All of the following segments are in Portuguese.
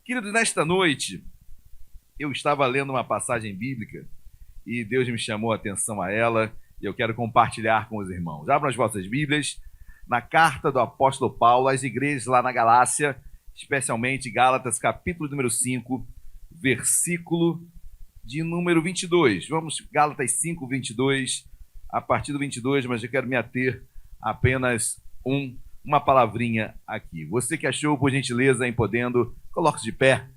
Queridos, nesta noite eu estava lendo uma passagem bíblica e Deus me chamou a atenção a ela e eu quero compartilhar com os irmãos. Abram as vossas Bíblias na carta do apóstolo Paulo às igrejas lá na Galácia, especialmente Gálatas, capítulo número 5, versículo de número 22. Vamos, Gálatas 5, 22, a partir do 22, mas eu quero me ater apenas uma palavrinha aqui. Você que achou, por gentileza, em podendo, coloque-se de pé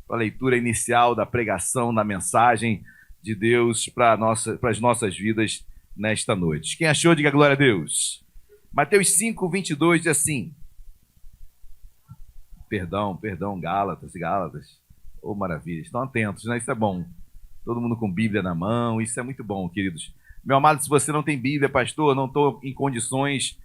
para a leitura inicial da pregação, da mensagem de Deus para as nossas vidas nesta noite. Quem achou, diga glória a Deus. Mateus 5, 22 diz assim, perdão, Gálatas. Oh, maravilha, estão atentos, né? Isso é bom. Todo mundo com Bíblia na mão, isso é muito bom, queridos. Meu amado, se você não tem Bíblia, pastor, não estou em condições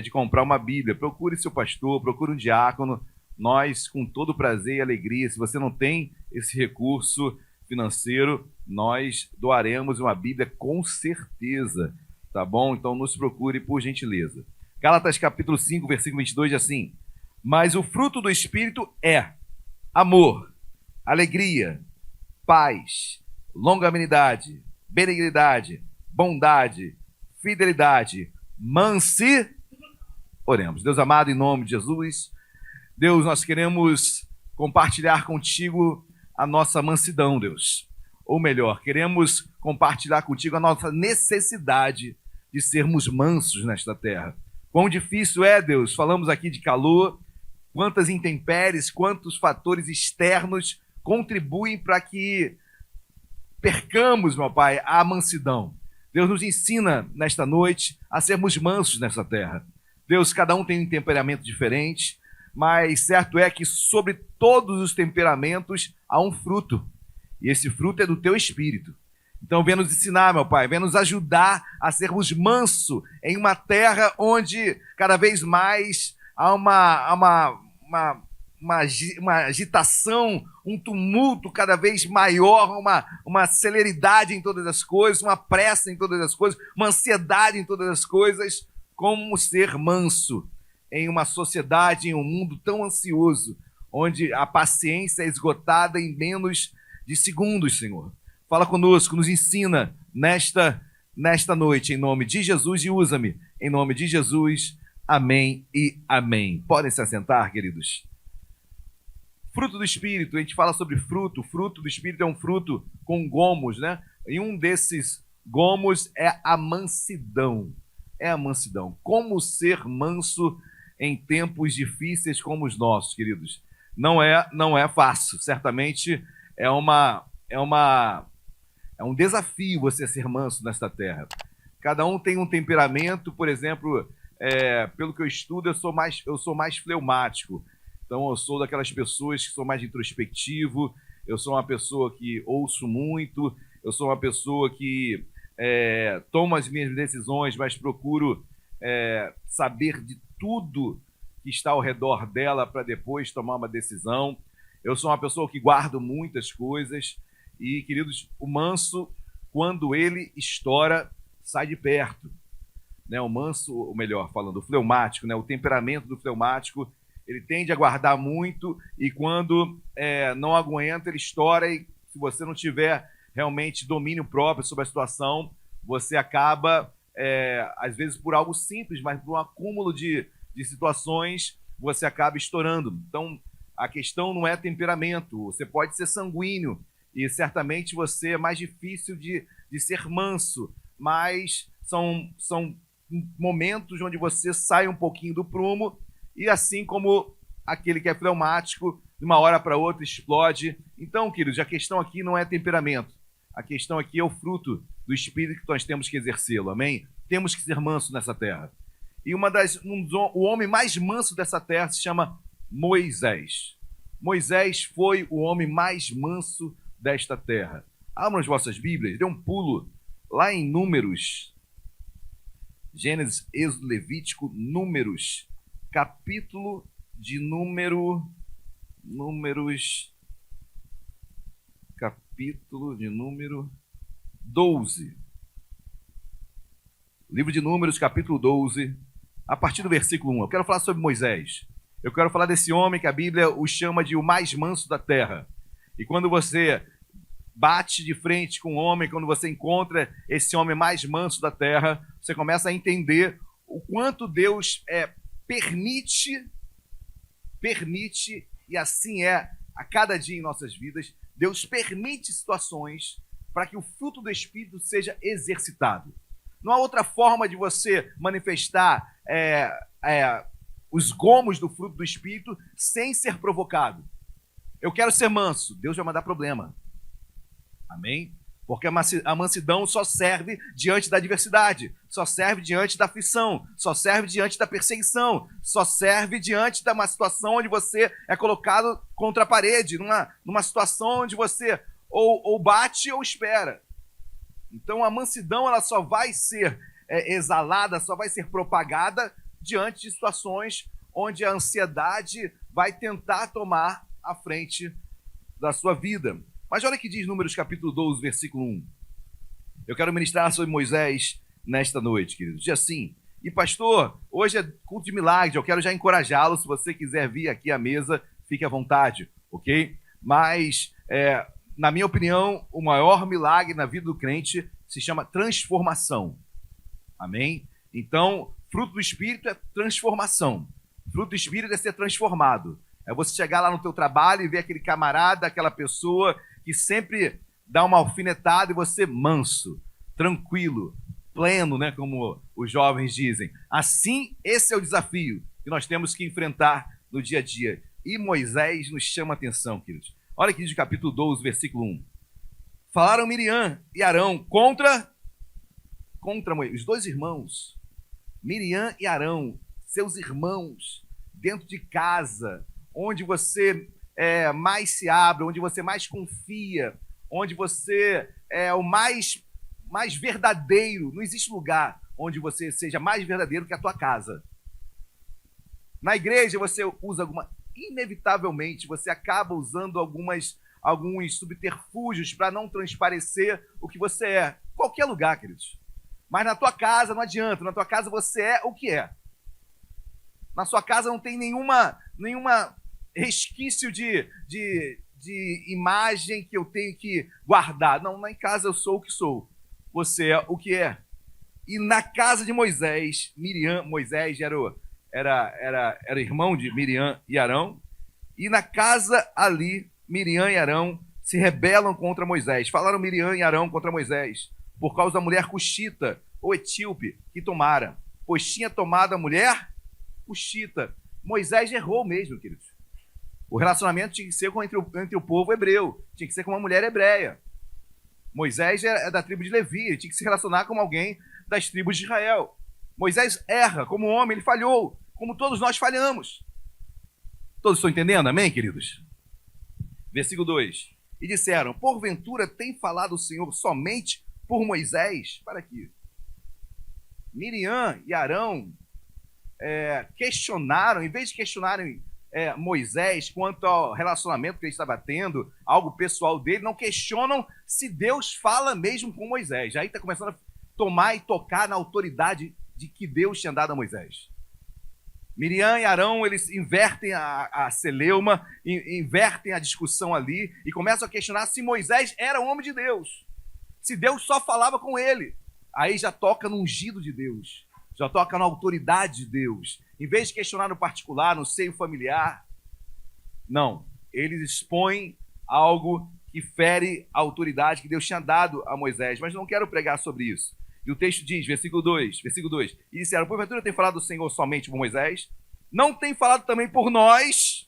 de comprar uma Bíblia, procure seu pastor, procure um diácono. Nós, com todo prazer e alegria, se você não tem esse recurso financeiro, nós doaremos uma Bíblia com certeza, tá bom? Então nos procure por gentileza. Gálatas capítulo 5, versículo 22 diz assim: mas o fruto do Espírito é amor, alegria, paz, longanimidade, benignidade, bondade, fidelidade, mansidão. Oremos. Deus amado, em nome de Jesus, Deus, nós queremos compartilhar contigo a nossa mansidão, Deus. Ou melhor, queremos compartilhar contigo a nossa necessidade de sermos mansos nesta terra. Quão difícil é, Deus, falamos aqui de calor, quantas intempéries, quantos fatores externos contribuem para que percamos, meu Pai, a mansidão. Deus nos ensina nesta noite a sermos mansos nesta terra. Deus, cada um tem um temperamento diferente, mas certo é que sobre todos os temperamentos há um fruto. E esse fruto é do teu Espírito. Então vem nos ensinar, meu Pai, vem nos ajudar a sermos mansos em uma terra onde cada vez mais há uma agitação, um tumulto cada vez maior, uma celeridade em todas as coisas, uma pressa em todas as coisas, uma ansiedade em todas as coisas. Como ser manso em uma sociedade, em um mundo tão ansioso, onde a paciência é esgotada em menos de segundos, Senhor. Fala conosco, nos ensina nesta noite, em nome de Jesus, e usa-me, em nome de Jesus. Amém e amém. Podem se assentar, queridos. Fruto do Espírito, a gente fala sobre fruto. O fruto do Espírito é um fruto com gomos, né? E um desses gomos é a mansidão. É a mansidão. Como ser manso em tempos difíceis como os nossos, queridos? Não é fácil. Certamente é um desafio você ser manso nesta terra. Cada um tem um temperamento. Por exemplo, pelo que eu estudo, eu sou mais fleumático. Então eu sou daquelas pessoas que sou mais introspectivo. Eu sou uma pessoa que ouço muito. Eu sou uma pessoa que tomo as minhas decisões, mas procuro saber de tudo que está ao redor dela para depois tomar uma decisão. Eu sou uma pessoa que guardo muitas coisas e, queridos, o manso, quando ele estoura, sai de perto, né? O manso, ou melhor falando, o fleumático, né? O temperamento do fleumático, ele tende a guardar muito e quando não aguenta, ele estoura e se você não tiver realmente domínio próprio sobre a situação, você acaba, às vezes por algo simples, mas por um acúmulo de situações, você acaba estourando. Então, a questão não é temperamento. Você pode ser sanguíneo e certamente você é mais difícil de ser manso, mas são momentos onde você sai um pouquinho do prumo e assim como aquele que é fleumático, de uma hora para outra explode. Então, queridos, a questão aqui não é temperamento. A questão aqui é o fruto do Espírito que nós temos que exercê-lo, amém? Temos que ser mansos nessa terra. E o homem mais manso dessa terra se chama Moisés. Moisés foi o homem mais manso desta terra. Abram as vossas Bíblias, dê um pulo lá em Números, Gênesis, Êxodo, Levítico, Números, capítulo de número 12. Livro de Números, capítulo 12, a partir do versículo 1. Eu quero falar sobre Moisés. Eu quero falar desse homem que a Bíblia o chama de o mais manso da terra. E quando você bate de frente com um homem, quando você encontra esse homem mais manso da terra, você começa a entender o quanto Deus permite, e assim é a cada dia em nossas vidas, Deus permite situações para que o fruto do Espírito seja exercitado. Não há outra forma de você manifestar os gomos do fruto do Espírito sem ser provocado. Eu quero ser manso, Deus vai mandar problema. Amém? Porque a mansidão só serve diante da adversidade, só serve diante da aflição, só serve diante da perseguição, só serve diante de uma situação onde você é colocado contra a parede, numa situação onde você ou bate ou espera. Então a mansidão ela só vai ser exalada, só vai ser propagada diante de situações onde a ansiedade vai tentar tomar a frente da sua vida. Mas olha o que diz Números capítulo 12, versículo 1. Eu quero ministrar sobre Moisés nesta noite, queridos. Diz assim: e pastor, hoje é culto de milagres, eu quero já encorajá-lo, se você quiser vir aqui à mesa, fique à vontade, ok? Mas, na minha opinião, o maior milagre na vida do crente se chama transformação. Amém? Então, fruto do Espírito é transformação. Fruto do Espírito é ser transformado. É você chegar lá no teu trabalho e ver aquele camarada, aquela pessoa que sempre dá uma alfinetada e você manso, tranquilo, pleno, né, como os jovens dizem. Assim, esse é o desafio que nós temos que enfrentar no dia a dia. E Moisés nos chama a atenção, queridos. Olha aqui diz o capítulo 12, versículo 1. Falaram Miriam e Arão contra Moisés, os dois irmãos. Miriam e Arão, seus irmãos, dentro de casa, onde você mais se abre, onde você mais confia, onde você é o mais verdadeiro. Não existe lugar onde você seja mais verdadeiro que a tua casa. Na igreja você usa inevitavelmente você acaba usando alguns subterfúgios para não transparecer o que você é. Qualquer lugar, queridos. Mas na tua casa não adianta, na tua casa você é o que é. Na sua casa não tem nenhuma resquício de imagem que eu tenho que guardar. Não, lá em casa eu sou o que sou. Você é o que é. E na casa de Moisés, Moisés era irmão de Miriam e Arão. E na casa ali, Miriam e Arão se rebelam contra Moisés. Falaram Miriam e Arão contra Moisés por causa da mulher cuxita ou etíope que tomara, pois tinha tomado a mulher cuxita. Moisés errou mesmo, queridos. O relacionamento tinha que ser entre o povo hebreu, tinha que ser com uma mulher hebreia. Moisés é da tribo de Levi, ele tinha que se relacionar com alguém das tribos de Israel. Moisés erra, como homem, ele falhou, como todos nós falhamos. Todos estão entendendo? Amém, queridos? Versículo 2. E disseram, porventura tem falado o Senhor somente por Moisés? Para aqui. Miriam e Arão questionaram, em vez de questionarem Moisés quanto ao relacionamento que ele estava tendo, algo pessoal dele, não questionam se Deus fala mesmo com Moisés. Aí está começando a tomar e tocar na autoridade de que Deus tinha dado a Moisés. Miriam e Arão, eles invertem a celeuma, invertem a discussão ali e começam a questionar se Moisés era o homem de Deus, se Deus só falava com ele. Aí já toca no ungido de Deus, já toca na autoridade de Deus. Em vez de questionar no particular, no seio familiar, não. Eles expõem algo que fere a autoridade que Deus tinha dado a Moisés. Mas não quero pregar sobre isso. E o texto diz, versículo 2, e disseram, porventura tem falado o Senhor somente por Moisés? Não tem falado também por nós?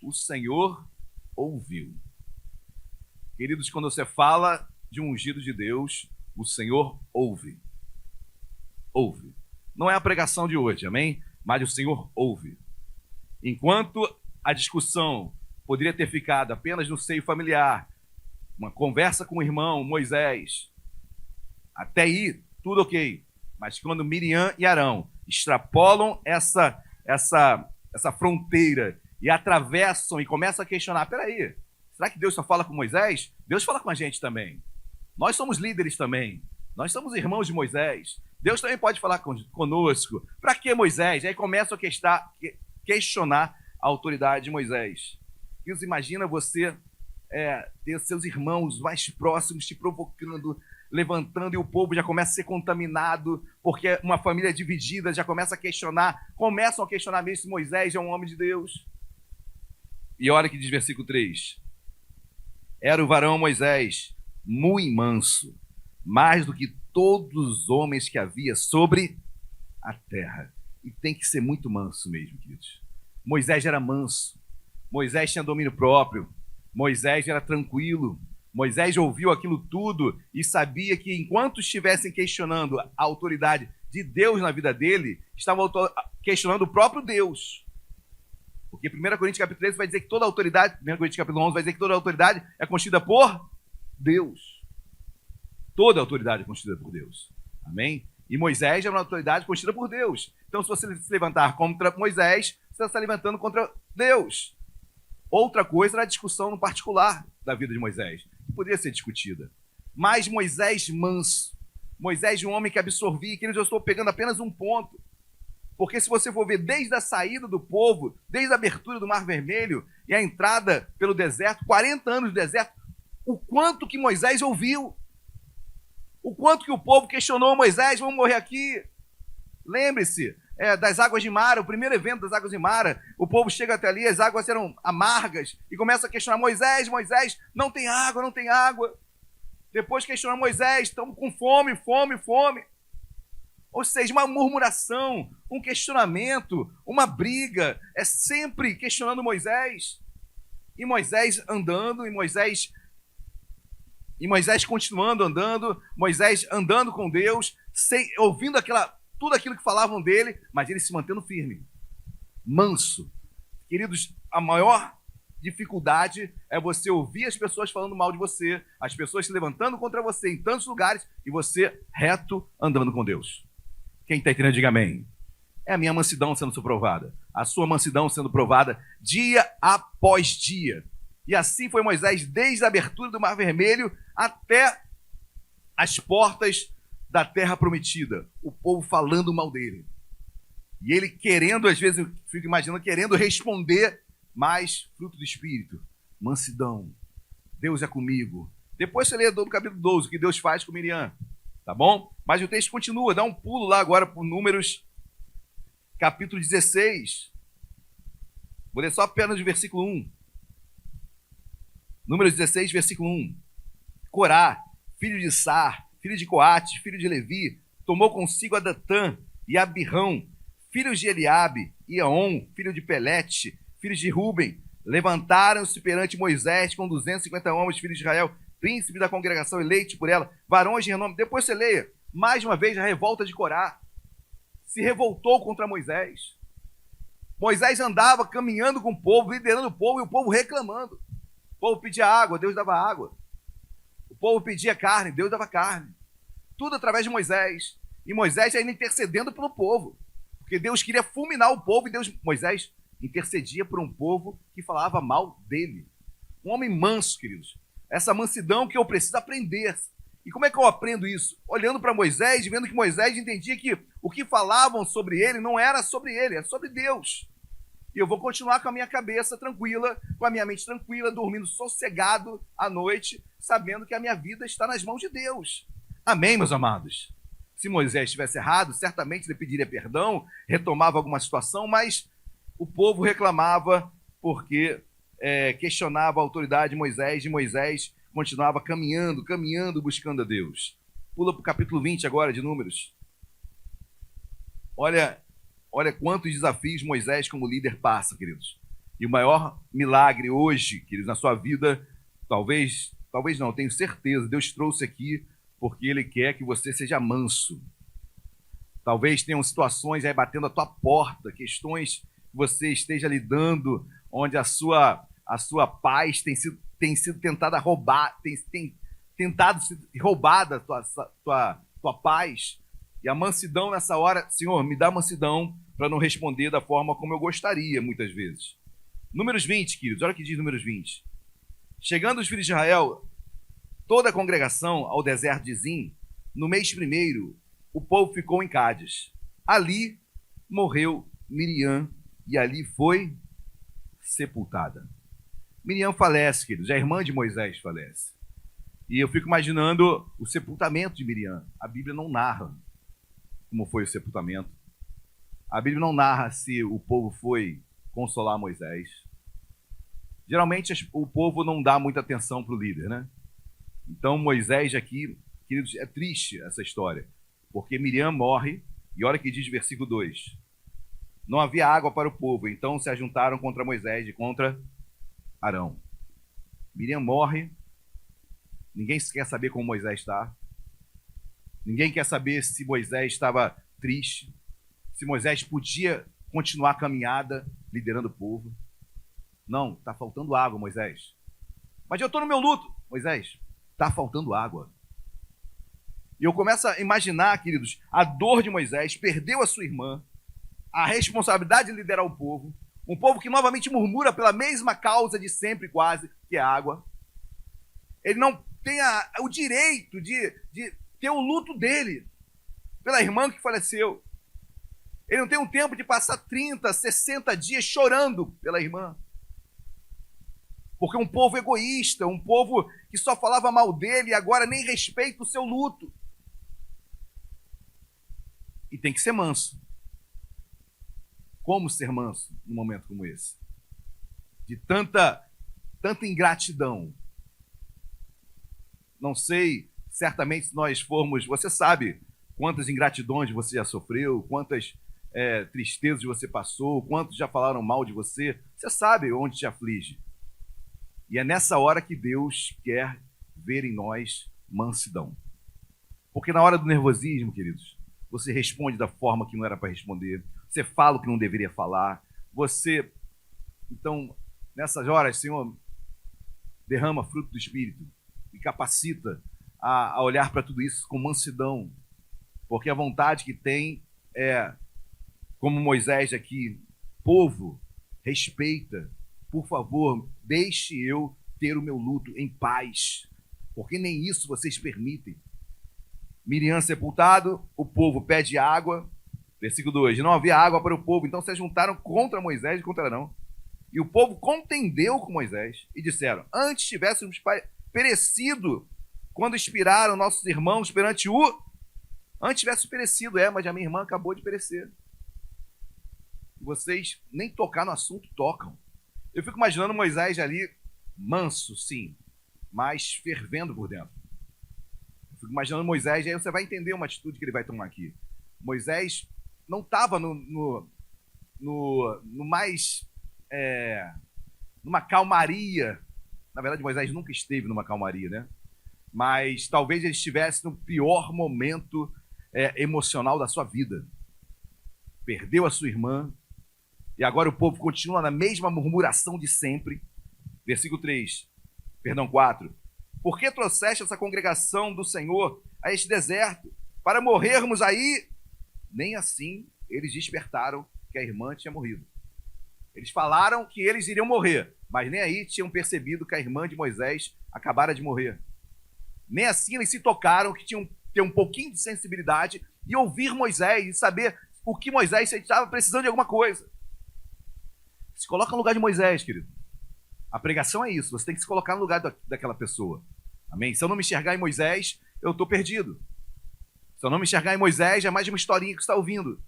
O Senhor ouviu. Queridos, quando você fala de um ungido de Deus, o Senhor ouve. Ouve. Não é a pregação de hoje, amém? Mas o Senhor ouve. Enquanto a discussão poderia ter ficado apenas no seio familiar, uma conversa com o irmão Moisés, até aí, tudo ok. Mas quando Miriam e Arão extrapolam essa fronteira e atravessam e começam a questionar, peraí, será que Deus só fala com Moisés? Deus fala com a gente também. Nós somos líderes também. Nós somos irmãos de Moisés. Deus também pode falar conosco. Para que Moisés? Aí começam a questionar a autoridade de Moisés. Queridos, imagina você ter seus irmãos mais próximos te provocando, levantando, e o povo já começa a ser contaminado, porque uma família dividida já começam a questionar mesmo se Moisés é um homem de Deus. E olha o que diz versículo 3. Era o varão Moisés muito manso, mais do que todos os homens que havia sobre a terra. E tem que ser muito manso mesmo, queridos. Moisés era manso, Moisés tinha domínio próprio, Moisés era tranquilo, Moisés ouviu aquilo tudo e sabia que enquanto estivessem questionando a autoridade de Deus na vida dele, estavam questionando o próprio Deus. Porque 1 Coríntios capítulo 13 vai dizer que toda autoridade, 1 Coríntios capítulo 11 vai dizer que toda autoridade é constituída por Deus. Toda autoridade é constituída por Deus. Amém? E Moisés era uma autoridade constituída por Deus. Então, se você se levantar contra Moisés, você está se levantando contra Deus. Outra coisa era a discussão no particular da vida de Moisés, que poderia ser discutida. Mas Moisés manso, Moisés um homem que absorvia, queridos, eu estou pegando apenas um ponto. Porque se você for ver desde a saída do povo, desde a abertura do Mar Vermelho e a entrada pelo deserto, 40 anos de deserto, o quanto que Moisés ouviu. O quanto que o povo questionou Moisés, vamos morrer aqui. Lembre-se das águas de Mara, o primeiro evento das águas de Mara, o povo chega até ali, as águas eram amargas, e começa a questionar Moisés, não tem água, não tem água. Depois questiona Moisés, estamos com fome. Ou seja, uma murmuração, um questionamento, uma briga, é sempre questionando Moisés. E Moisés andando, e Moisés continuando andando, Moisés andando com Deus, ouvindo tudo aquilo que falavam dele, mas ele se mantendo firme, manso. Queridos, a maior dificuldade é você ouvir as pessoas falando mal de você, as pessoas se levantando contra você em tantos lugares, e você reto andando com Deus. Quem está entendendo, diga amém. É a minha mansidão sendo provada, a sua mansidão sendo provada dia após dia. E assim foi Moisés desde a abertura do Mar Vermelho até as portas da terra prometida. O povo falando mal dele. E ele querendo, às vezes, eu fico imaginando, querendo responder, mas fruto do Espírito, mansidão. Deus é comigo. Depois você lê do capítulo 12, o que Deus faz com Miriam. Tá bom? Mas o texto continua, dá um pulo lá agora para Números, capítulo 16. Vou ler só apenas o versículo 1. Números 16, versículo 1. Corá, filho de Sar, filho de Coate, filho de Levi, tomou consigo a Datã e Abirão, filhos de Eliabe, e Aon, filho de Pelete, filhos de Ruben, levantaram-se perante Moisés com 250 homens, filhos de Israel, príncipe da congregação eleito por ela, varões de renome. Depois você leia, mais uma vez, a revolta de Corá. Se revoltou contra Moisés. Moisés andava caminhando com o povo, liderando o povo, e o povo reclamando. O povo pedia água, Deus dava água. O povo pedia carne, Deus dava carne. Tudo através de Moisés. E Moisés ainda intercedendo pelo povo. Porque Deus queria fulminar o povo, e Moisés intercedia por um povo que falava mal dele. Um homem manso, queridos. Essa mansidão que eu preciso aprender. E como é que eu aprendo isso? Olhando para Moisés, vendo que Moisés entendia que o que falavam sobre ele não era sobre ele, era sobre Deus. E eu vou continuar com a minha cabeça tranquila, com a minha mente tranquila, dormindo sossegado à noite, sabendo que a minha vida está nas mãos de Deus. Amém, meus amados? Se Moisés estivesse errado, certamente ele pediria perdão, retomava alguma situação, mas o povo reclamava porque questionava a autoridade de Moisés, e Moisés continuava caminhando, buscando a Deus. Pula para o capítulo 20 agora, de Números. Olha quantos desafios Moisés como líder passa, queridos. E o maior milagre hoje, queridos, na sua vida, talvez não, tenho certeza, Deus trouxe aqui porque Ele quer que você seja manso. Talvez tenham situações aí batendo a tua porta, questões que você esteja lidando, onde a sua paz tem sido tentada a roubar, tem tentado ser roubada a tua paz. E a mansidão nessa hora, Senhor, me dá mansidão para não responder da forma como eu gostaria, muitas vezes. Números 20, queridos, olha o que diz Números 20. Chegando os filhos de Israel, toda a congregação ao deserto de Zim, no mês primeiro, o povo ficou em Cádiz. Ali morreu Miriam, e ali foi sepultada. Miriam falece, queridos, a irmã de Moisés falece. E eu fico imaginando o sepultamento de Miriam. A Bíblia não narra como foi o sepultamento. A Bíblia não narra se o povo foi consolar Moisés. Geralmente o povo não dá muita atenção para o líder, né? Então Moisés aqui, queridos, é triste essa história, porque Miriam morre, e olha que diz versículo 2. Não havia água para o povo, então se ajuntaram contra Moisés e contra Arão. Miriam morre, ninguém quer saber como Moisés está, ninguém quer saber se Moisés estava triste, se Moisés podia continuar a caminhada liderando o povo. Não, está faltando água, Moisés. Mas eu estou no meu luto. Moisés, está faltando água. E eu começo a imaginar, queridos, a dor de Moisés, perdeu a sua irmã, a responsabilidade de liderar o povo, um povo que novamente murmura pela mesma causa de sempre quase, que é a água. Ele não tem o direito de ter o luto dele pela irmã que faleceu. Ele não tem um tempo de passar 30, 60 dias chorando pela irmã. Porque um povo egoísta, um povo que só falava mal dele e agora nem respeita o seu luto. E tem que ser manso. Como ser manso num momento como esse? De tanta ingratidão. Não sei, certamente se nós formos... Você sabe quantas ingratidões você já sofreu, quantas tristezas você passou, quantos já falaram mal de você. Você sabe onde te aflige. E é nessa hora que Deus quer ver em nós mansidão. Porque na hora do nervosismo, queridos, você responde da forma que não era para responder, você fala o que não deveria falar, você... Então, nessas horas, Senhor, derrama fruto do Espírito e capacita a olhar para tudo isso com mansidão, porque a vontade que tem é, como Moisés aqui, povo, respeita, por favor, deixe eu ter o meu luto em paz, porque nem isso vocês permitem. Miriam sepultado, o povo pede água. Versículo 2, não havia água para o povo, então se juntaram contra Moisés e contra Arão. E o povo contendeu com Moisés e disseram, antes tivéssemos perecido quando expiraram nossos irmãos perante o... Antes tivesse perecido, mas a minha irmã acabou de perecer. Vocês nem tocar no assunto tocam. Eu fico imaginando Moisés ali, manso, sim, mas fervendo por dentro. Eu fico imaginando Moisés, aí você vai entender uma atitude que ele vai tomar aqui. Moisés não estava no mais... numa calmaria. Na verdade, Moisés nunca esteve numa calmaria, né? Mas talvez ele estivesse no pior momento emocional da sua vida. Perdeu a sua irmã, e agora o povo continua na mesma murmuração de sempre. Versículo 4. Por que trouxeste essa congregação do Senhor a este deserto, para morrermos aí? Nem assim eles despertaram que a irmã tinha morrido. Eles falaram que eles iriam morrer, mas nem aí tinham percebido que a irmã de Moisés acabara de morrer. Nem assim eles se tocaram que tinham que ter um pouquinho de sensibilidade e ouvir Moisés e saber o que Moisés estava precisando de alguma coisa. Se coloca no lugar de Moisés, querido. A pregação é isso, você tem que se colocar no lugar daquela pessoa. Amém? Se eu não me enxergar em Moisés, eu estou perdido. Se eu não me enxergar em Moisés, é mais de uma historinha que você está ouvindo.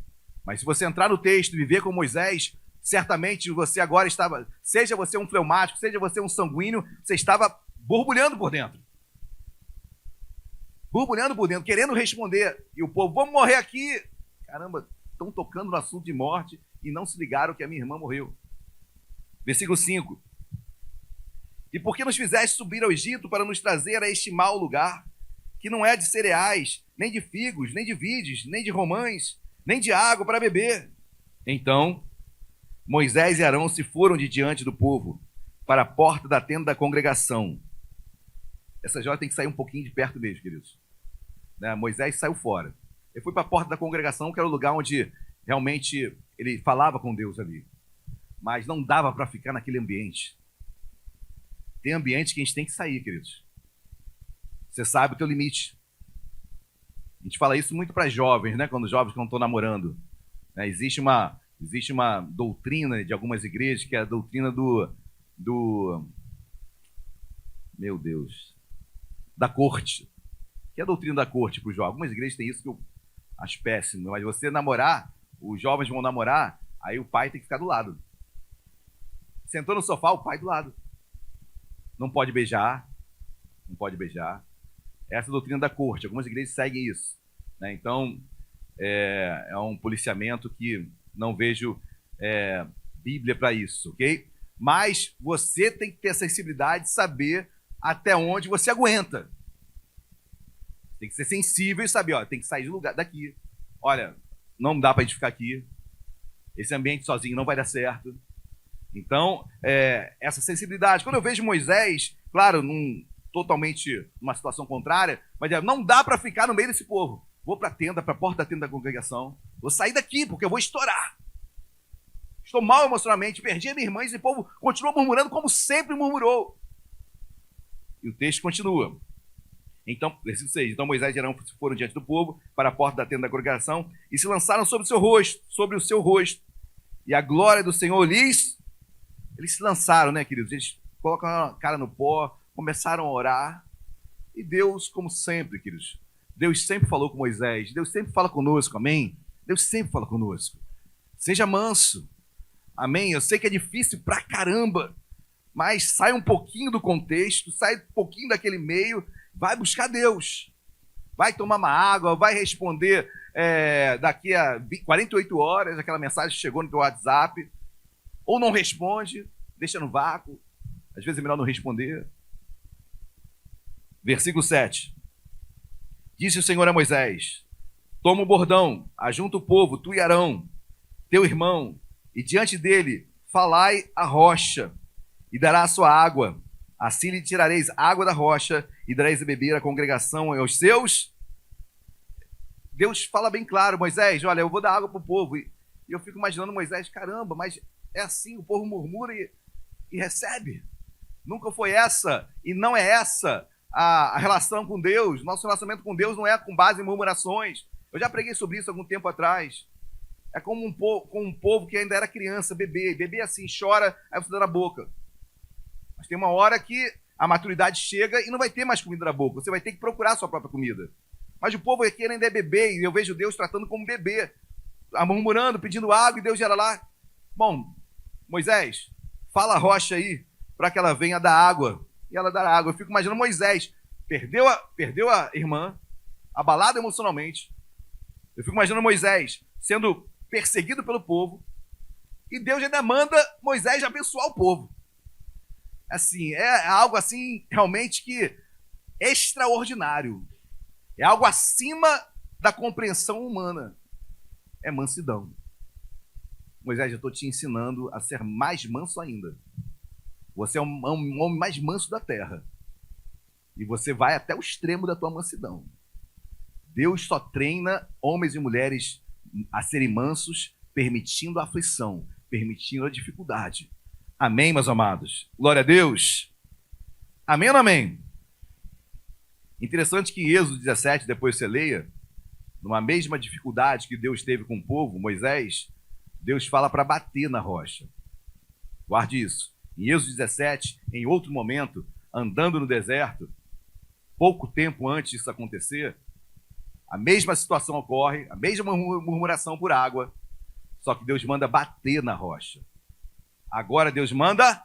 Mas se você entrar no texto e viver com Moisés, certamente você agora estava, seja você um fleumático, seja você um sanguíneo, você estava borbulhando por dentro. Borbulhando por dentro, querendo responder. E o povo, vamos morrer aqui. Caramba, estão tocando no assunto de morte e não se ligaram que a minha irmã morreu. Versículo 5. E por que nos fizeste subir ao Egito para nos trazer a este mau lugar, que não é de cereais, nem de figos, nem de vides, nem de romães, nem de água para beber? Então Moisés e Arão se foram de diante do povo para a porta da tenda da congregação. Essa hora tem que sair um pouquinho de perto mesmo, queridos. Moisés saiu fora. Ele foi para a porta da congregação, que era o lugar onde realmente ele falava com Deus ali. Mas não dava para ficar naquele ambiente. Tem ambiente que a gente tem que sair, queridos. Você sabe o teu limite. A gente fala isso muito para jovens, né? Quando os jovens não estão namorando. Existe uma Existe uma doutrina de algumas igrejas que é a doutrina meu Deus, da corte. Que é a doutrina da corte para os jovens. Algumas igrejas têm isso que eu acho péssimo, mas você namorar, os jovens vão namorar, aí o pai tem que ficar do lado. Sentou no sofá, o pai do lado. Não pode beijar, não pode beijar. Essa é a doutrina da corte. Algumas igrejas seguem isso, né? Então, é um policiamento que não vejo Bíblia para isso, ok? Mas você tem que ter a sensibilidade de saber até onde você aguenta. Tem que ser sensível e saber, ó, tem que sair daqui. Olha, não dá para a gente ficar aqui. Esse ambiente sozinho não vai dar certo. Então, essa sensibilidade. Quando eu vejo Moisés, claro, totalmente numa situação contrária, mas não dá para ficar no meio desse povo. Vou para a tenda, para a porta da tenda da congregação. Vou sair daqui, porque eu vou estourar. Estou mal emocionalmente, perdi a minha irmã e esse povo continua murmurando como sempre murmurou. E o texto continua. Então, versículo 6. Então Moisés e Arão foram diante do povo para a porta da tenda da congregação e se lançaram sobre o seu rosto. E a glória do Senhor eles se lançaram, né, queridos? Eles colocam a cara no pó, começaram a orar. E Deus, como sempre, queridos, Deus sempre falou com Moisés, Deus sempre fala conosco, amém? Deus sempre fala conosco. Seja manso, amém? Eu sei que é difícil pra caramba, mas sai um pouquinho do contexto, sai um pouquinho daquele meio, vai buscar Deus. Vai tomar uma água, vai responder daqui a 48 horas, aquela mensagem chegou no teu WhatsApp, ou não responde, deixa no vácuo. Às vezes é melhor não responder. Versículo 7. Disse o Senhor a Moisés: toma o bordão, ajunta o povo, tu e Arão, teu irmão, e diante dele falai a rocha, e dará a sua água. Assim lhe tirareis água da rocha, e dareis a beber à congregação e aos seus. Deus fala bem claro: Moisés, olha, eu vou dar água para o povo. E eu fico imaginando Moisés, caramba, mas é assim, o povo murmura e recebe. Nunca foi essa, e não é essa a relação com Deus. Nosso relacionamento com Deus não é com base em murmurações. Eu já preguei sobre isso algum tempo atrás. É como um povo que ainda era criança, bebê assim, chora, aí você dá na boca. Mas tem uma hora que a maturidade chega e não vai ter mais comida na boca, você vai ter que procurar a sua própria comida. Mas o povo aqui ainda é bebê, e eu vejo Deus tratando como bebê, murmurando, pedindo água, e Deus já era lá. Bom, Moisés, fala a rocha aí, para que ela venha dar água. E ela dá água. Eu fico imaginando Moisés, perdeu a irmã, abalado emocionalmente. Eu fico imaginando Moisés sendo perseguido pelo povo, e Deus ainda manda Moisés abençoar o povo. Assim, é algo assim, realmente que extraordinário. É algo acima da compreensão humana. É mansidão. Moisés, eu estou te ensinando a ser mais manso ainda. Você é um homem mais manso da terra. E você vai até o extremo da tua mansidão. Deus só treina homens e mulheres a serem mansos, permitindo a aflição, permitindo a dificuldade. Amém, meus amados? Glória a Deus. Amém ou não amém? Interessante que em Êxodo 17, depois você leia, numa mesma dificuldade que Deus teve com o povo, Moisés, Deus fala para bater na rocha. Guarde isso. Em Êxodo 17, em outro momento, andando no deserto, pouco tempo antes disso acontecer, a mesma situação ocorre, a mesma murmuração por água, só que Deus manda bater na rocha. Agora Deus manda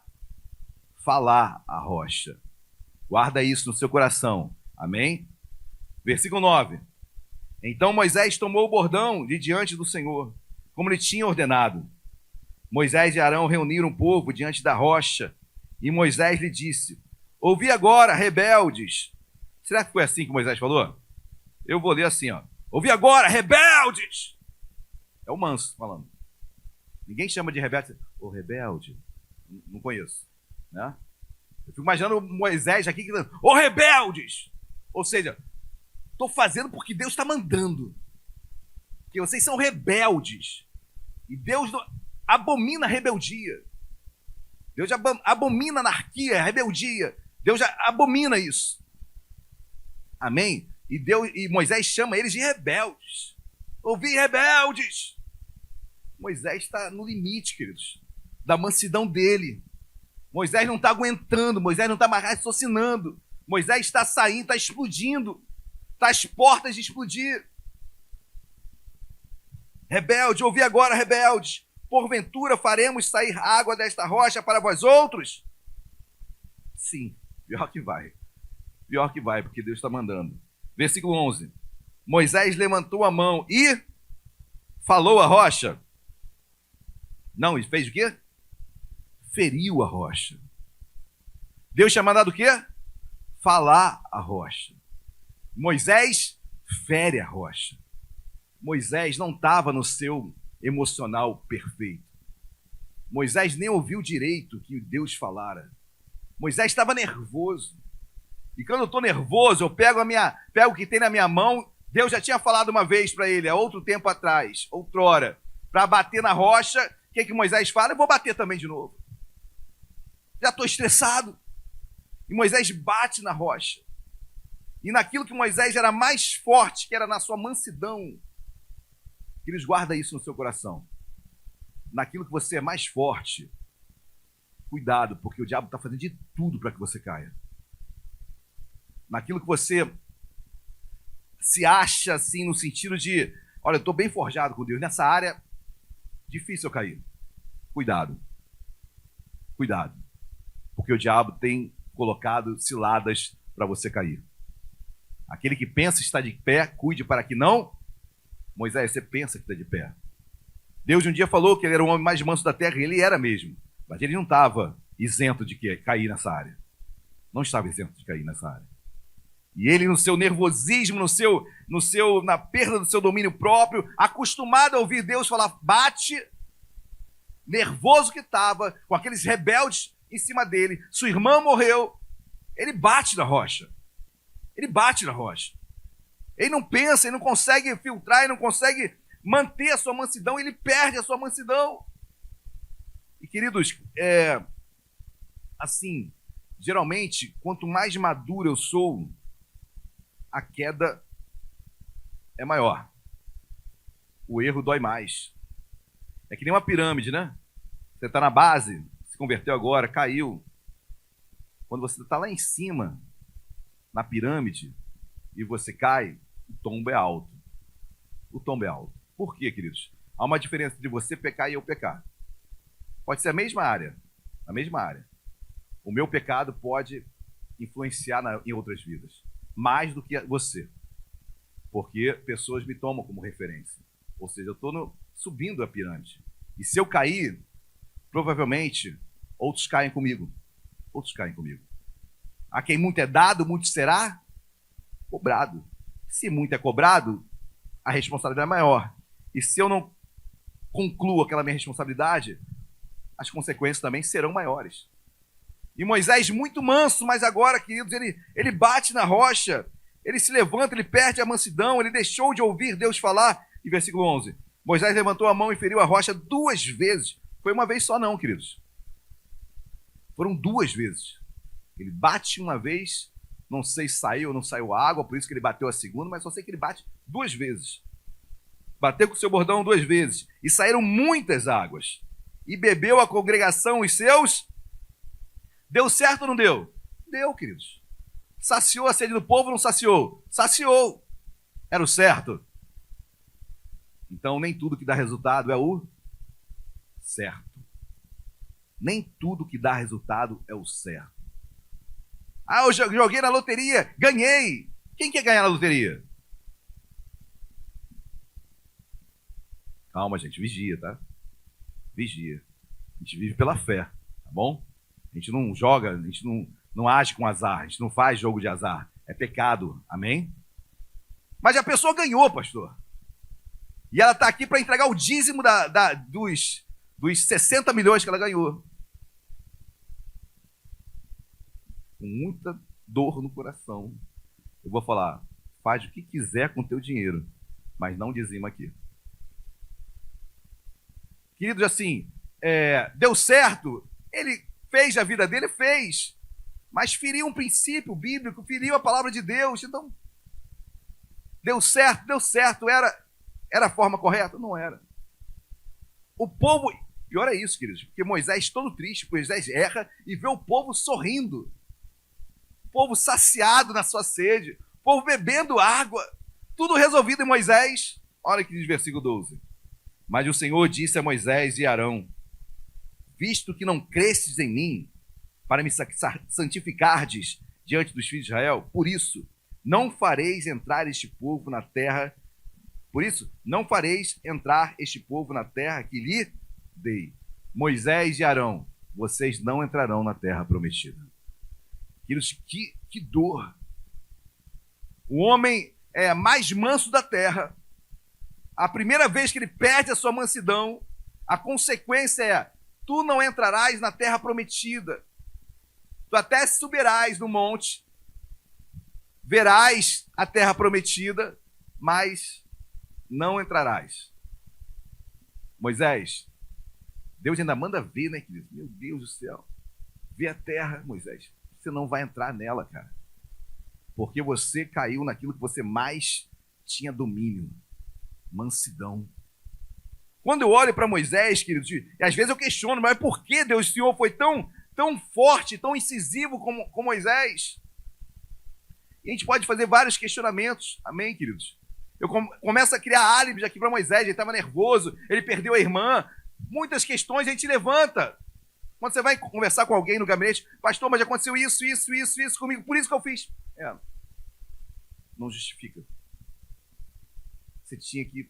falar a rocha. Guarda isso no seu coração. Amém? Versículo 9. Então Moisés tomou o bordão de diante do Senhor, como lhe tinha ordenado. Moisés e Arão reuniram o povo diante da rocha, e Moisés lhe disse: ouvi agora, rebeldes. Será que foi assim que Moisés falou? Eu vou ler assim, ó. Ouvi agora, rebeldes. É o manso falando. Ninguém chama de rebelde. Ô, rebelde. Não conheço. Né? Eu fico imaginando Moisés aqui gritando: ô, rebeldes. Ou seja, estou fazendo porque Deus está mandando. Porque vocês são rebeldes. E Deus abomina a rebeldia. Deus abomina a anarquia, a rebeldia. Deus abomina isso. Amém? E Moisés chama eles de rebeldes. Ouvi, rebeldes. Moisés está no limite, queridos, da mansidão dele. Moisés não está aguentando, Moisés não está mais raciocinando. Moisés está saindo, está explodindo, está às portas de explodir. Rebelde, ouvi agora, rebeldes. Porventura faremos sair água desta rocha para vós outros? Sim, pior que vai. Pior que vai, porque Deus está mandando. Versículo 11. Moisés levantou a mão e falou a rocha. Não, ele fez o quê? Feriu a rocha. Deus tinha mandado o quê? Falar a rocha. Moisés fere a rocha. Moisés não estava no seu emocional perfeito. Moisés nem ouviu direito o que Deus falara. Moisés estava nervoso. E quando eu estou nervoso, eu pego o que tem na minha mão. Deus já tinha falado uma vez para ele, há outro tempo atrás, outrora, para bater na rocha. O que Moisés fala? Eu vou bater também de novo. Já estou estressado. E Moisés bate na rocha. E naquilo que Moisés era mais forte, que era na sua mansidão, eles guardam isso no seu coração. Naquilo que você é mais forte, cuidado, porque o diabo está fazendo de tudo para que você caia. Naquilo que você se acha assim, no sentido de, olha, eu estou bem forjado com Deus, nessa área, difícil eu cair. Cuidado. Cuidado. Porque o diabo tem colocado ciladas para você cair. Aquele que pensa estar de pé, cuide para que não. Moisés, você pensa que está de pé. Deus um dia falou que ele era o homem mais manso da terra, e ele era mesmo. Mas ele não estava isento de cair nessa área. Não estava isento de cair nessa área. E ele, no seu nervosismo, na perda do seu domínio próprio, acostumado a ouvir Deus falar, bate, nervoso que estava, com aqueles rebeldes em cima dele, sua irmã morreu, ele bate na rocha. Ele bate na rocha. Ele não pensa, ele não consegue filtrar, ele não consegue manter a sua mansidão, ele perde a sua mansidão. E, queridos, assim, geralmente, quanto mais maduro eu sou, a queda é maior. O erro dói mais. É que nem uma pirâmide, né? Você está na base, se converteu agora, caiu. Quando você está lá em cima, na pirâmide, e você cai, o tombo é alto. O tombo é alto. Por quê, queridos? Há uma diferença entre você pecar e eu pecar. Pode ser a mesma área. A mesma área. O meu pecado pode influenciar em outras vidas. Mais do que você. Porque pessoas me tomam como referência. Ou seja, eu estou subindo a pirâmide. E se eu cair, provavelmente, outros caem comigo. Outros caem comigo. A quem muito é dado, muito será cobrado. Se muito é cobrado, a responsabilidade é maior. E se eu não concluo aquela minha responsabilidade, as consequências também serão maiores. E Moisés, muito manso, mas agora, queridos, ele bate na rocha, ele se levanta, ele perde a mansidão, ele deixou de ouvir Deus falar. E versículo 11, Moisés levantou a mão e feriu a rocha 2 vezes. Foi uma vez só não, queridos. Foram 2 vezes. Ele bate uma vez, não sei se saiu ou não saiu água, por isso que ele bateu a segunda, mas só sei que ele bate 2 vezes. Bateu com o seu bordão 2 vezes. E saíram muitas águas. E bebeu a congregação os seus. Deu certo ou não deu? Deu, queridos. Saciou a sede do povo ou não saciou? Saciou. Era o certo. Então, nem tudo que dá resultado é o certo. Nem tudo que dá resultado é o certo. Ah, eu joguei na loteria, ganhei. Quem quer ganhar na loteria? Calma, gente, vigia, tá? Vigia. A gente vive pela fé, tá bom? A gente não joga, a gente não age com azar, a gente não faz jogo de azar. É pecado, amém? Mas a pessoa ganhou, pastor. E ela está aqui para entregar o dízimo dos 60 milhões que ela ganhou. Com muita dor no coração. Eu vou falar, faz o que quiser com o teu dinheiro, mas não dizima aqui. Queridos, assim, deu certo, ele fez a vida dele, fez, mas feriu um princípio bíblico, feriu a palavra de Deus, então, deu certo, era a forma correta? Não era. o povo... Pior é isso, queridos, porque Moisés todo triste, Moisés erra e vê o povo sorrindo. O povo saciado na sua sede, o povo bebendo água, tudo resolvido em Moisés. Olha que diz versículo 12. Mas o Senhor disse a Moisés e Arão: visto que não crestes em mim, para me santificardes diante dos filhos de Israel, por isso não fareis entrar este povo na terra. Por isso não fareis entrar este povo na terra que lhe dei. Moisés e Arão, vocês não entrarão na terra prometida. Queridos, que dor. O homem é mais manso da terra. A primeira vez que ele perde a sua mansidão, a consequência é: tu não entrarás na terra prometida. Tu até subirás no monte, verás a terra prometida, mas não entrarás. Moisés, Deus ainda manda ver, né, querido? Meu Deus do céu. Vê a terra, Moisés. Você não vai entrar nela, cara. Porque você caiu naquilo que você mais tinha domínio. Mansidão. Quando eu olho para Moisés, querido, e às vezes eu questiono, mas por que Deus, o Senhor, foi tão forte, tão incisivo com Moisés? E a gente pode fazer vários questionamentos. Amém, queridos? Eu começo a criar álibis aqui para Moisés. Ele estava nervoso, ele perdeu a irmã. Muitas questões a gente levanta. Quando você vai conversar com alguém no gabinete: pastor, mas aconteceu isso comigo, por isso que eu fiz. Não justifica. Você tinha que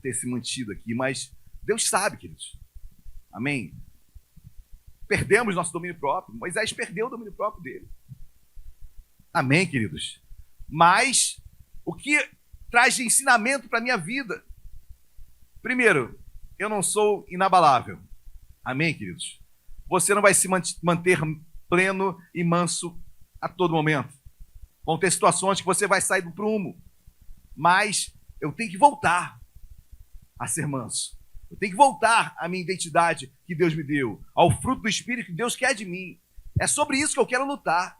ter se mantido aqui, mas Deus sabe, queridos. Amém? Perdemos nosso domínio próprio. Moisés perdeu o domínio próprio dele. Amém, queridos? Mas o que traz de ensinamento para a minha vida? Primeiro, eu não sou inabalável. Amém, queridos? Você não vai se manter pleno e manso a todo momento. Vão ter situações que você vai sair do prumo. Mas eu tenho que voltar a ser manso. Eu tenho que voltar à minha identidade que Deus me deu, ao fruto do Espírito que Deus quer de mim. É sobre isso que eu quero lutar.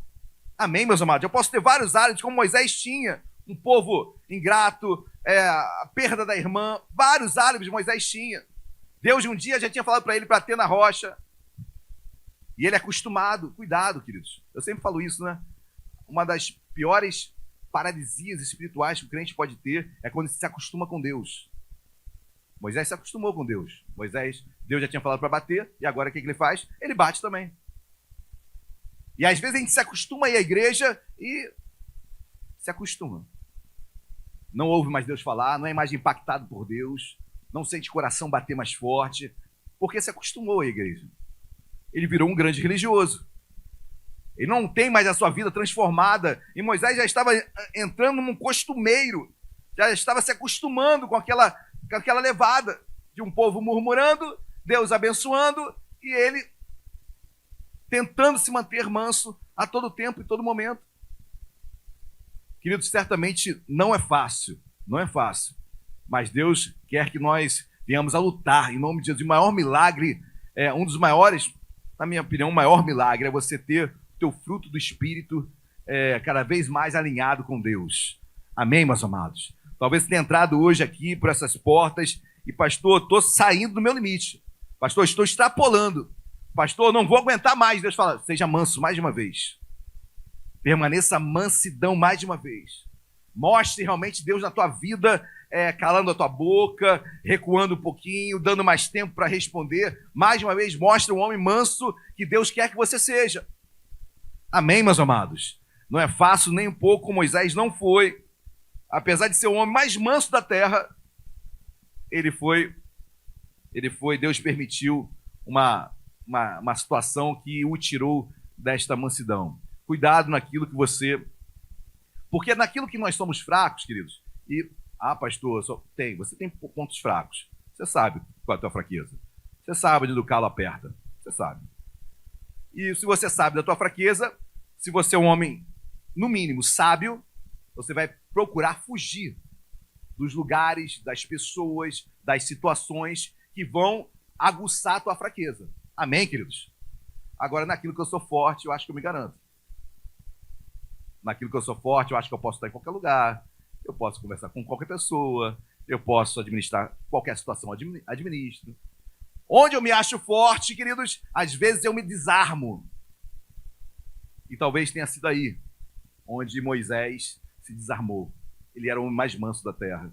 Amém, meus amados? Eu posso ter vários áreas, como Moisés tinha, um povo ingrato, a perda da irmã, vários álibis Moisés tinha. Deus um dia já tinha falado para ele bater na rocha. E ele é acostumado. Cuidado, queridos. Eu sempre falo isso, né? Uma das piores paralisias espirituais que o crente pode ter é quando se acostuma com Deus. Moisés se acostumou com Deus. Deus já tinha falado para bater, e agora o que ele faz? Ele bate também. E às vezes a gente se acostuma a ir à igreja e se acostuma. Não ouve mais Deus falar, não é mais impactado por Deus, não sente o coração bater mais forte, porque se acostumou à igreja. Ele virou um grande religioso. Ele não tem mais a sua vida transformada. E Moisés já estava entrando num costumeiro, já estava se acostumando com aquela levada de um povo murmurando, Deus abençoando, e ele tentando se manter manso a todo tempo e todo momento. Queridos, certamente não é fácil, mas Deus quer que nós venhamos a lutar em nome de Jesus. O maior milagre, um dos maiores, na minha opinião, o maior milagre é você ter o teu fruto do Espírito cada vez mais alinhado com Deus. Amém, meus amados? Talvez você tenha entrado hoje aqui por essas portas e, pastor, estou saindo do meu limite. Pastor, estou extrapolando. Pastor, não vou aguentar mais. Deus fala: seja manso mais de uma vez. Permaneça mansidão mais de uma vez. Mostre realmente Deus na tua vida, calando a tua boca, recuando um pouquinho, dando mais tempo para responder. Mais de uma vez, mostre um homem manso que Deus quer que você seja. Amém, meus amados? Não é fácil nem um pouco, Moisés não foi. Apesar de ser o homem mais manso da terra, ele foi, Deus permitiu uma situação que o tirou desta mansidão. Cuidado naquilo que você... Porque naquilo que nós somos fracos, queridos, pastor, você tem pontos fracos. Você sabe qual é a tua fraqueza. Você sabe onde o calo aperta. Você sabe. E se você sabe da tua fraqueza, se você é um homem, no mínimo, sábio, você vai procurar fugir dos lugares, das pessoas, das situações que vão aguçar a tua fraqueza. Amém, queridos? Agora, naquilo que eu sou forte, eu acho que eu me garanto. Naquilo que eu sou forte, eu acho que eu posso estar em qualquer lugar, eu posso conversar com qualquer pessoa, eu posso administrar qualquer situação, administro. Onde eu me acho forte, queridos, às vezes eu me desarmo. E talvez tenha sido aí onde Moisés se desarmou. Ele era o homem mais manso da terra.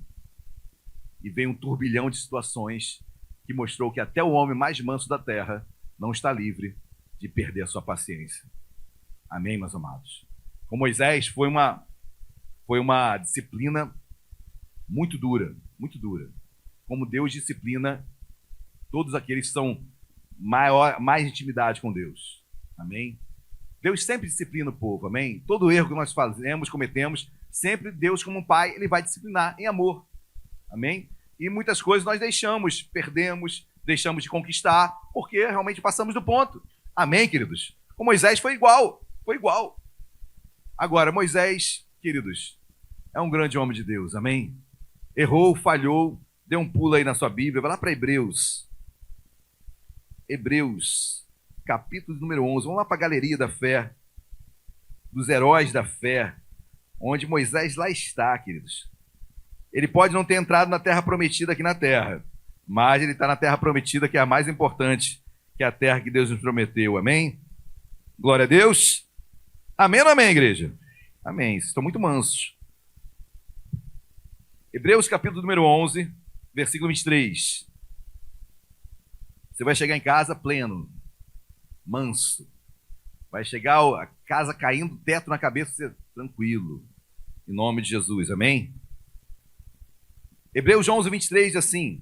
E veio um turbilhão de situações que mostrou que até o homem mais manso da terra não está livre de perder a sua paciência. Amém, meus amados? Com Moisés foi uma disciplina muito dura, muito dura. Como Deus disciplina todos aqueles que são mais intimidade com Deus. Amém? Deus sempre disciplina o povo, amém? Todo erro que nós cometemos, sempre Deus, como um pai, ele vai disciplinar em amor. Amém? E muitas coisas nós perdemos, deixamos de conquistar, porque realmente passamos do ponto. Amém, queridos? Com Moisés foi igual. Agora, Moisés, queridos, é um grande homem de Deus, amém? Errou, falhou, deu um pulo aí na sua Bíblia, vai lá para Hebreus. Hebreus, capítulo número 11. Vamos lá para a galeria da fé, dos heróis da fé, onde Moisés lá está, queridos. Ele pode não ter entrado na terra prometida aqui na terra, mas ele está na terra prometida, que é a mais importante, que é a terra que Deus nos prometeu, amém? Glória a Deus. Amém ou não amém, igreja? Amém, vocês estão muito mansos. Hebreus capítulo número 11, versículo 23. Você vai chegar em casa pleno, manso. Vai chegar a casa caindo, teto na cabeça, você tranquilo. Em nome de Jesus, amém? Hebreus 11, 23 diz assim: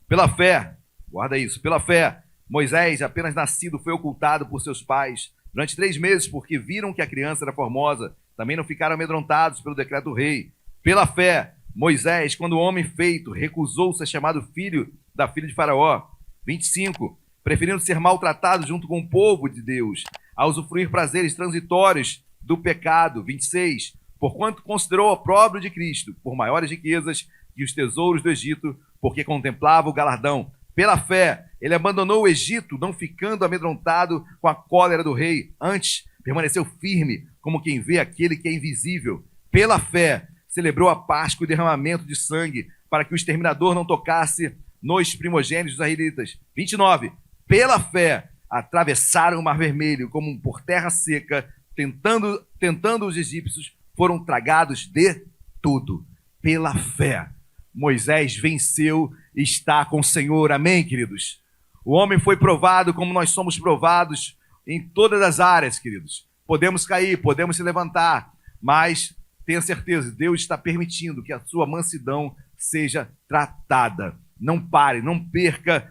pela fé, guarda isso, pela fé, Moisés, apenas nascido, foi ocultado por seus pais durante 3 meses, porque viram que a criança era formosa. Também não ficaram amedrontados pelo decreto do rei. Pela fé, Moisés, quando homem feito, recusou ser chamado filho da filha de Faraó. 25, preferindo ser maltratado junto com o povo de Deus, a usufruir prazeres transitórios do pecado. 26, porquanto considerou opróbrio de Cristo, por maiores riquezas que os tesouros do Egito, porque contemplava o galardão. Pela fé, ele abandonou o Egito, não ficando amedrontado com a cólera do rei. Antes, permaneceu firme, como quem vê aquele que é invisível. Pela fé, celebrou a Páscoa e o derramamento de sangue, para que o exterminador não tocasse nos primogênitos dos israelitas. 29, pela fé, atravessaram o Mar Vermelho como por terra seca, tentando os egípcios, foram tragados de tudo. Pela fé, Moisés venceu e está com o Senhor. Amém, queridos? O homem foi provado como nós somos provados em todas as áreas, queridos. Podemos cair, podemos se levantar, mas tenha certeza, Deus está permitindo que a sua mansidão seja tratada. Não pare, não perca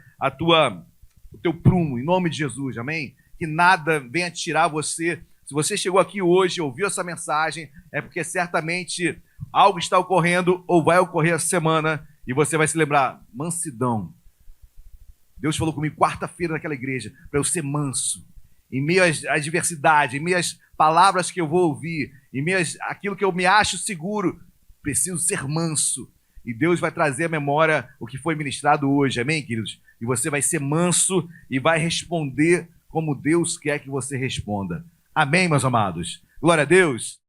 o teu prumo, em nome de Jesus, amém? Que nada venha tirar você. Se você chegou aqui hoje, ouviu essa mensagem, é porque certamente algo está ocorrendo ou vai ocorrer essa semana e você vai se lembrar, mansidão. Deus falou comigo quarta-feira naquela igreja, para eu ser manso. Em meio às adversidades, em meio às palavras que eu vou ouvir, em meio àquilo que eu me acho seguro, preciso ser manso. E Deus vai trazer à memória o que foi ministrado hoje, amém, queridos? E você vai ser manso e vai responder como Deus quer que você responda. Amém, meus amados? Glória a Deus.